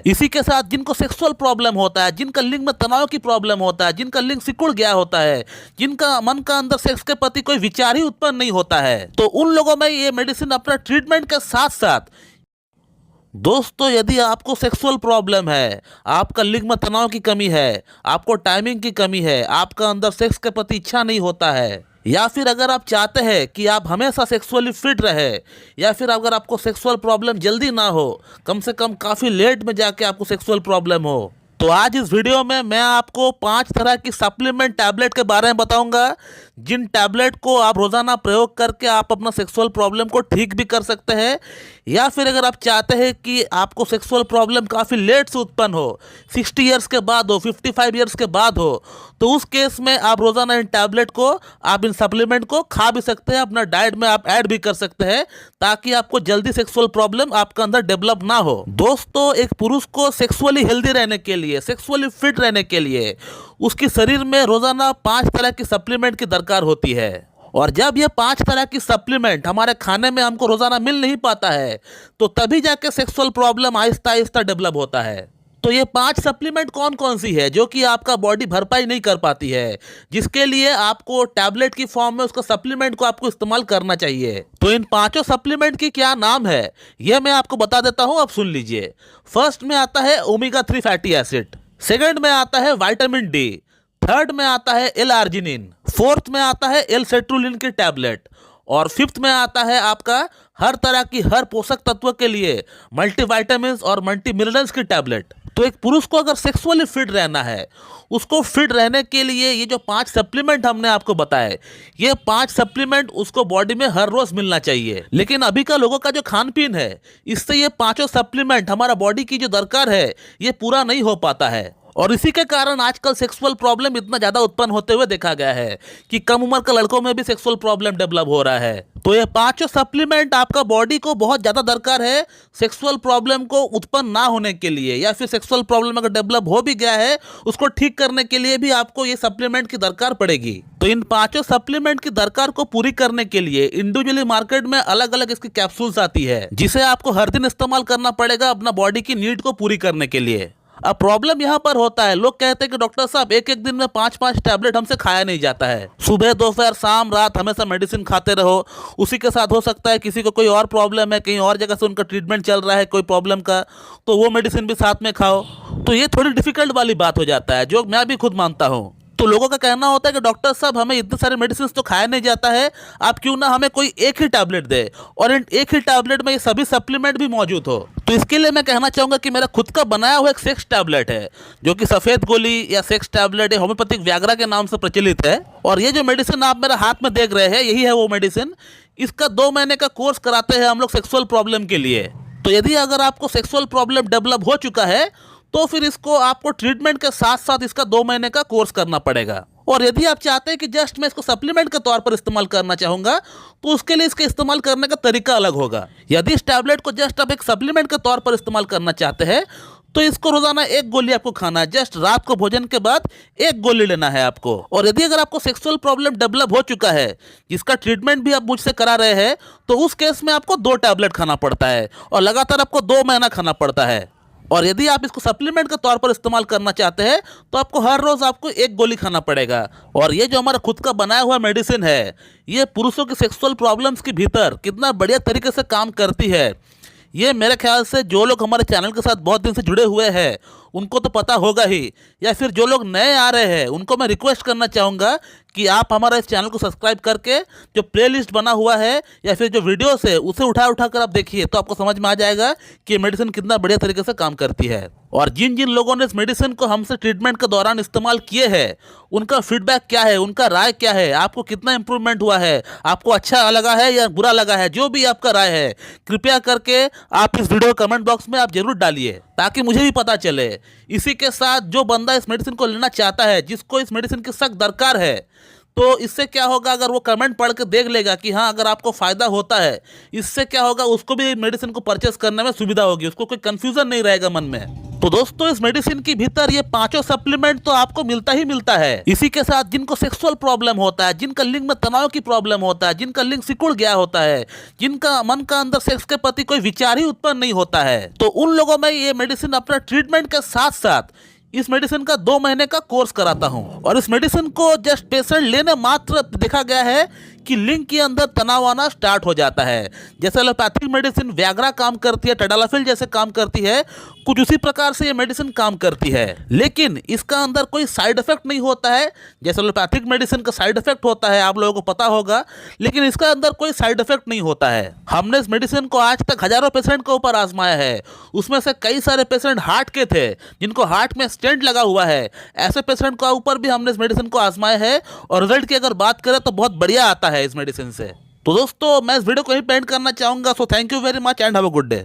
इसी के साथ जिनको सेक्सुअल प्रॉब्लम होता है, जिनका लिंग में तनाव की प्रॉब्लम होता है, जिनका लिंग सिकुड़ गया होता है, जिनका मन का अंदर सेक्स के प्रति कोई विचार ही उत्पन्न नहीं होता है, तो उन लोगों में ये मेडिसिन अपना ट्रीटमेंट के साथ साथ दोस्तों, यदि आपको सेक्सुअल प्रॉब्लम है, आपका लिंग में तनाव की कमी है, आपको टाइमिंग की कमी है, आपका अंदर सेक्स के प्रति इच्छा नहीं होता है, या फिर अगर आप चाहते हैं कि आप हमेशा सेक्सुअली फिट रहे, या फिर अगर आपको सेक्सुअल प्रॉब्लम जल्दी ना हो, कम से कम काफ़ी लेट में जाके आपको सेक्सुअल प्रॉब्लम हो, तो आज इस वीडियो में मैं आपको 5 तरह की सप्लीमेंट टैबलेट के बारे में बताऊंगा, जिन टैबलेट को आप रोज़ाना प्रयोग करके आप अपना सेक्सुअल प्रॉब्लम को ठीक भी कर सकते हैं, या फिर अगर आप चाहते हैं कि आपको सेक्सुअल प्रॉब्लम काफ़ी लेट से उत्पन्न हो, 60 ईयर्स के बाद हो, 55 ईयर्स के बाद हो, तो उस केस में आप रोज़ाना इन टैबलेट को, आप इन सप्लीमेंट को खा भी सकते हैं, अपना डाइट में आप ऐड भी कर सकते हैं, ताकि आपको जल्दी सेक्सुअल प्रॉब्लम आपके अंदर डेवलप ना हो। दोस्तों, एक पुरुष को सेक्सुअली हेल्दी रहने के लिए, सेक्सुअली फिट रहने के लिए उसके शरीर में रोज़ाना 5 तरह की सप्लीमेंट की दरकार होती है, और जब ये 5 तरह की सप्लीमेंट हमारे खाने में हमको रोज़ाना मिल नहीं पाता है, तो तभी जाके sexual problem Aahista Aahista develop होता है। तो ये 5 सप्लीमेंट कौन कौन सी है जो कि आपका बॉडी भरपाई नहीं कर पाती है, जिसके लिए आपको टैबलेट की फॉर्म में उसका सप्लीमेंट को आपको इस्तेमाल करना चाहिए। तो इन 5 सप्लीमेंट की क्या नाम है, यह मैं आपको बता देता हूं, आप सुन लीजिए। फर्स्ट में आता है ओमेगा 3 फैटी एसिड, सेकंड में आता है विटामिन डी, थर्ड में आता है एल आर्जिनिन, फोर्थ में आता है एल सेट्रुलिन की टैबलेट, और फिफ्थ में आता है आपका हर तरह की हर पोषक तत्व के लिए मल्टीविटामिन और मल्टी मिनरल्स की टैबलेट। तो एक पुरुष को अगर सेक्सुअली फिट रहना है, उसको फिट रहने के लिए ये जो 5 सप्लीमेंट हमने आपको बताए, ये 5 सप्लीमेंट उसको बॉडी में हर रोज मिलना चाहिए। लेकिन अभी का लोगों का जो खान पीन है, इससे ये 5 सप्लीमेंट हमारा बॉडी की जो दरकार है, ये पूरा नहीं हो पाता है, और इसी के कारण आजकल सेक्सुअल प्रॉब्लम इतना ज़्यादा उत्पन्न होते हुए देखा गया है कि कम उम्र के लड़कों में भी सेक्सुअल प्रॉब्लम डेवलप हो रहा है। तो ये 5 सप्लीमेंट आपका बॉडी को बहुत ज़्यादा दरकार है सेक्सुअल प्रॉब्लम को उत्पन्न ना होने के लिए, या फिर सेक्सुअल प्रॉब्लम अगर डेवलप हो भी गया है उसको ठीक करने के लिए भी आपको ये सप्लीमेंट की दरकार पड़ेगी। तो इन 5 सप्लीमेंट की दरकार को पूरी करने के लिए इंडिविजुअली मार्केट में अलग अलग इसकी कैप्सूल्स आती है, जिसे आपको हर दिन इस्तेमाल करना पड़ेगा अपना बॉडी की नीड को पूरी करने के लिए। अब प्रॉब्लम यहाँ पर होता है, लोग कहते हैं कि डॉक्टर साहब एक एक दिन में 5-5 टैबलेट हमसे खाया नहीं जाता है, सुबह दोपहर शाम रात हमेशा मेडिसिन खाते रहो। उसी के साथ हो सकता है किसी को कोई और प्रॉब्लम है, कहीं और जगह से उनका ट्रीटमेंट चल रहा है कोई प्रॉब्लम का, तो वो मेडिसिन भी साथ में खाओ। तो ये थोड़ी डिफिकल्ट वाली बात हो जाता है, जो मैं भी खुद मानता हूँ। तो लोगों का कहना होता है कि डॉक्टर साहब हमें इतने सारे मेडिसिन तो खाया नहीं जाता है, आप क्यों ना हमें कोई एक ही टैबलेट दे, और इन एक ही टैबलेट में ये सभी सप्लीमेंट भी मौजूद हो। तो इसके लिए मैं कहना चाहूँगा कि मेरा खुद का बनाया हुआ एक सेक्स टैबलेट है, जो कि सफ़ेद गोली या सेक्स टैबलेट या होम्योपैथिक व्याग्रा के नाम से प्रचलित है। और ये जो मेडिसिन आप मेरे हाथ में देख रहे हैं, यही है वो मेडिसिन। इसका 2 महीने का कोर्स कराते हैं हम लोग सेक्सुअल प्रॉब्लम के लिए। तो यदि अगर आपको सेक्सुअल प्रॉब्लम डेवलप हो चुका है, तो फिर इसको आपको ट्रीटमेंट के साथ साथ इसका 2 महीने का कोर्स करना पड़ेगा। और यदि आप चाहते हैं कि जस्ट मैं इसको सप्लीमेंट के तौर पर इस्तेमाल करना चाहूँगा, तो उसके लिए इसके इस्तेमाल करने का तरीका अलग होगा। यदि इस टैबलेट को जस्ट आप एक सप्लीमेंट के तौर पर इस्तेमाल करना चाहते हैं, तो इसको रोजाना 1 गोली आपको खाना है, जस्ट रात को भोजन के बाद 1 गोली लेना है आपको। और यदि अगर आपको सेक्सुअल प्रॉब्लम डेवलप हो चुका है, जिसका ट्रीटमेंट भी आप मुझसे करा रहे हैं, तो उस केस में आपको 2 टैबलेट खाना पड़ता है, और लगातार आपको 2 महीना खाना पड़ता है। और यदि आप इसको सप्लीमेंट के तौर पर इस्तेमाल करना चाहते हैं, तो आपको हर रोज़ आपको 1 गोली खाना पड़ेगा। और ये जो हमारा खुद का बनाया हुआ मेडिसिन है, ये पुरुषों की सेक्सुअल प्रॉब्लम्स के भीतर कितना बढ़िया तरीके से काम करती है, ये मेरे ख्याल से जो लोग हमारे चैनल के साथ बहुत दिन से जुड़े हुए हैं उनको तो पता होगा ही, या फिर जो लोग नए आ रहे हैं उनको मैं रिक्वेस्ट करना चाहूँगा कि आप हमारा इस चैनल को सब्सक्राइब करके जो प्लेलिस्ट बना हुआ है या फिर जो वीडियोस है उसे उठा उठा कर आप देखिए, तो आपको समझ में आ जाएगा कि मेडिसिन कितना बढ़िया तरीके से काम करती है। और जिन जिन लोगों ने इस मेडिसिन को हमसे ट्रीटमेंट के दौरान इस्तेमाल किए हैं, उनका फीडबैक क्या है, उनका राय क्या है, आपको कितना इंप्रूवमेंट हुआ है, आपको अच्छा लगा है या बुरा लगा है, जो भी आपका राय है कृपया करके आप इस वीडियो कमेंट बॉक्स में आप जरूर डालिए, ताकि मुझे भी पता चले। इसी के साथ जो बंदा इस मेडिसिन को लेना चाहता है, जिसको इस मेडिसिन की सख्त दरकार है, तो इससे क्या होगा, अगर वो कमेंट पढ़ के देख लेगा कि हाँ अगर आपको फ़ायदा होता है, इससे क्या होगा, उसको भी मेडिसिन को परचेस करने में सुविधा होगी, उसको कोई कन्फ्यूज़न नहीं रहेगा मन में। तो दोस्तों इस मेडिसिन के भीतर ये पांचों सप्लीमेंट तो आपको मिलता ही मिलता है। इसी के साथ जिनको सेक्सुअल प्रॉब्लम होता है, जिनका लिंग में तनाव की प्रॉब्लम होता है, जिनका लिंग सिकुड़ गया होता है, जिनका मन का अंदर सेक्स के प्रति कोई विचार ही उत्पन्न नहीं होता है, तो उन लोगों में ये मेडिसिन अपना ट्रीटमेंट के साथ साथ इस मेडिसिन का 2 महीने का कोर्स कराता हूं। और इस मेडिसिन को जस्ट पेशेंट लेने मात्र देखा गया है कि लिंग के अंदर तनाव आना स्टार्ट हो जाता है। जैसे एलोपैथिक मेडिसिन व्याग्रा काम करती है, टैडलाफिल जैसे काम करती है, कुछ उसी प्रकार से ये मेडिसिन काम करती है। लेकिन इसका अंदर कोई साइड इफेक्ट नहीं होता है जैसे एलोपैथिक मेडिसिन का साइड इफेक्ट होता है, आप लोगों को पता होगा। लेकिन इसका अंदर कोई साइड इफेक्ट नहीं होता है। हमने इस मेडिसिन को आज तक हजारों पेशेंट के ऊपर आजमाया है। उसमें से कई सारे पेशेंट हार्ट के थे, जिनको हार्ट में स्टेंट लगा हुआ है। ऐसे पेशेंट के ऊपर भी हमने इस मेडिसिन को आजमाया है और रिजल्ट की अगर बात करें तो बहुत बढ़िया आता है इस मेडिसिन से। तो दोस्तों मैं इस वीडियो को ही पेंट करना चाहूंगा। So thank you very much and have a good day.